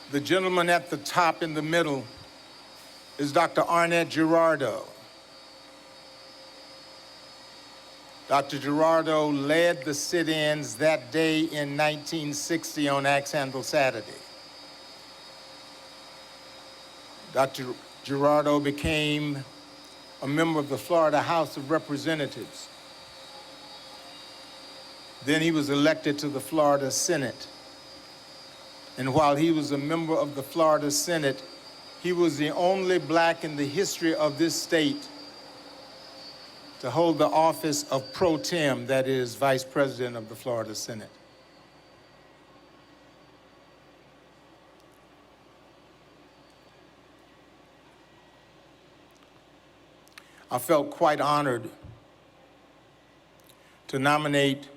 The gentleman at the top in the middle is Dr. Arnett Girardeau. Dr. Girardeau led the sit-ins that day in 1960 on Axe Handle Saturday. Dr. Girardeau became a member of the Florida House of Representatives. Then he was elected to the Florida Senate. And while he was a member of the Florida Senate, he was the only black in the history of this state to hold the office of pro tem, that is, Vice President of the Florida Senate. I felt quite honored to nominate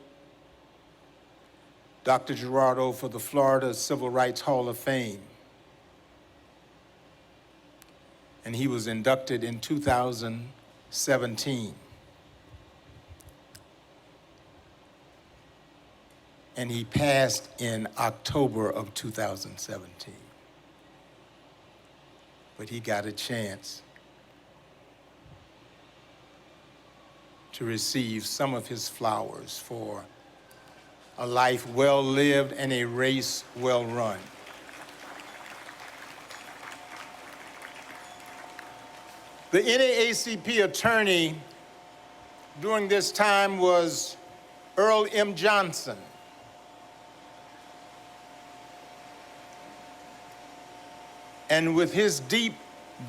Dr. Girardeau for the Florida Civil Rights Hall of Fame. And he was inducted in 2017. And he passed in October of 2017. But he got a chance to receive some of his flowers for a life well lived and a race well run. The NAACP attorney during this time was Earl M. Johnson. And with his deep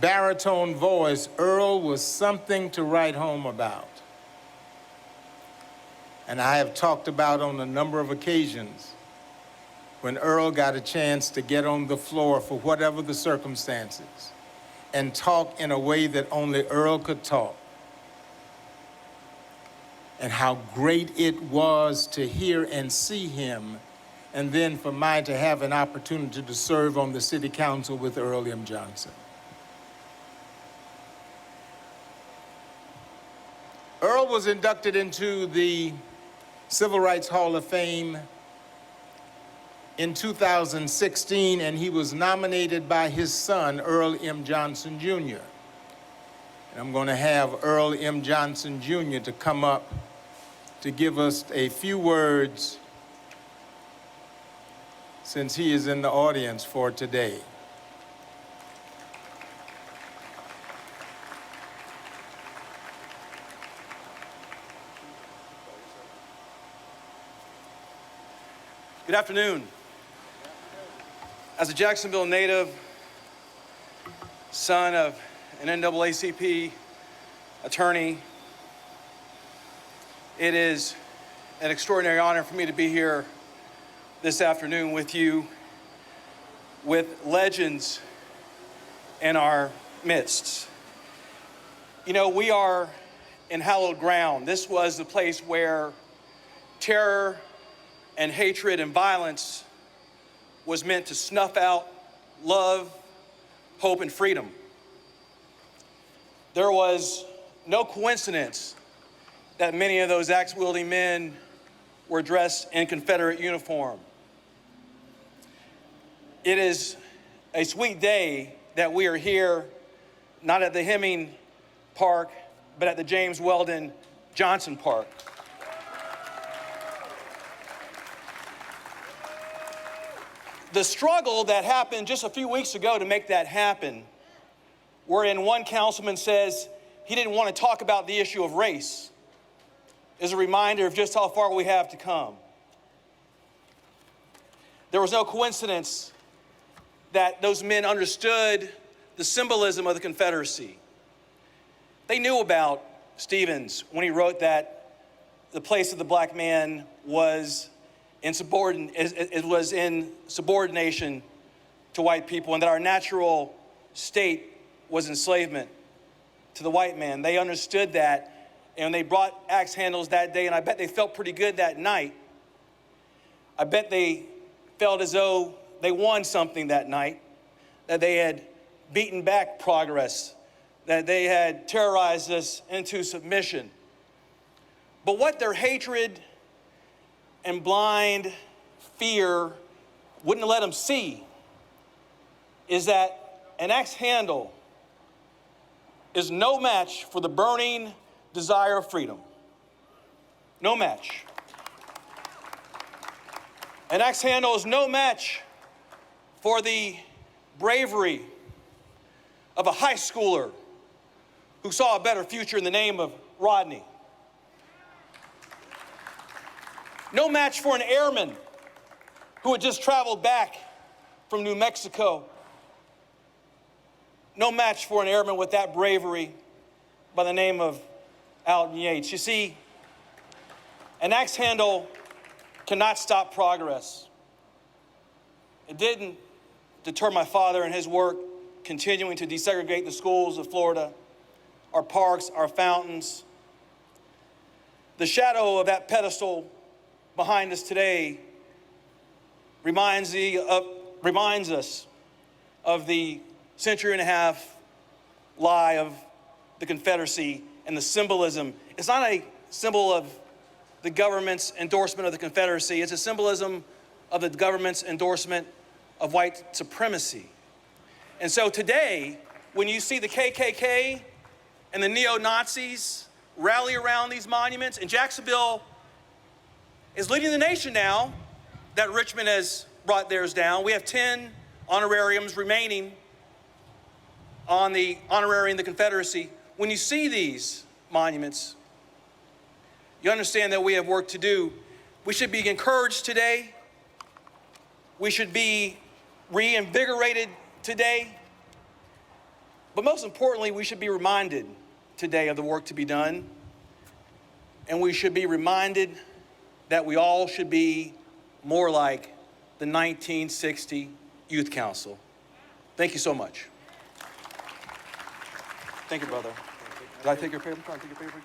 baritone voice, Earl was something to write home about. And I have talked about on a number of occasions when Earl got a chance to get on the floor for whatever the circumstances and talk in a way that only Earl could talk. And how great it was to hear and see him, and then for mine to have an opportunity to serve on the city council with Earl M. Johnson. Earl was inducted into the Civil Rights Hall of Fame in 2016, and he was nominated by his son, Earl M. Johnson, Jr. And I'm going to have Earl M. Johnson, Jr. to come up to give us a few words since he is in the audience for today. Good afternoon. As a Jacksonville native, son of an NAACP attorney, it is an extraordinary honor for me to be here this afternoon with you, with legends in our midst. You know, we are in hallowed ground. This was the place where terror and hatred and violence was meant to snuff out love, hope, and freedom. There was no coincidence that many of those axe-wielding men were dressed in Confederate uniform. It is a sweet day that we are here, not at the Hemming Park, but at the James Weldon Johnson Park. The struggle that happened just a few weeks ago to make that happen, wherein one councilman says he didn't want to talk about the issue of race, is a reminder of just how far we have to come. There was no coincidence that those men understood the symbolism of the Confederacy. They knew about Stevens when he wrote that the place of the black man was in subordination to white people, and that our natural state was enslavement to the white man. They understood that, and they brought axe handles that day, and I bet they felt pretty good that night. I bet they felt as though they won something that night, that they had beaten back progress, that they had terrorized us into submission. But what their hatred and blind fear wouldn't let them see is that an axe handle is no match for the burning desire of freedom. No match. An axe handle is no match for the bravery of a high schooler who saw a better future in the name of Rodney. No match for an airman who had just traveled back from New Mexico. No match for an airman with that bravery by the name of Alton Yates. You see, an axe handle cannot stop progress. It didn't deter my father in his work continuing to desegregate the schools of Florida, our parks, our fountains. The shadow of that pedestal behind us today reminds us of the century and a half lie of the Confederacy and the symbolism. It's not a symbol of the government's endorsement of the Confederacy. It's a symbolism of the government's endorsement of white supremacy. And so today, when you see the KKK and the neo-Nazis rally around these monuments, and Jacksonville is leading the nation now that Richmond has brought theirs down. We have 10 honorariums remaining on the honorary in the Confederacy. When you see these monuments, you understand that we have work to do. We should be encouraged today. We should be reinvigorated today. But most importantly, we should be reminded today of the work to be done. And we should be reminded that we all should be more like the 1960 Youth Council. Thank you so much. Thank you, brother. Did I take your paper? Take your paper?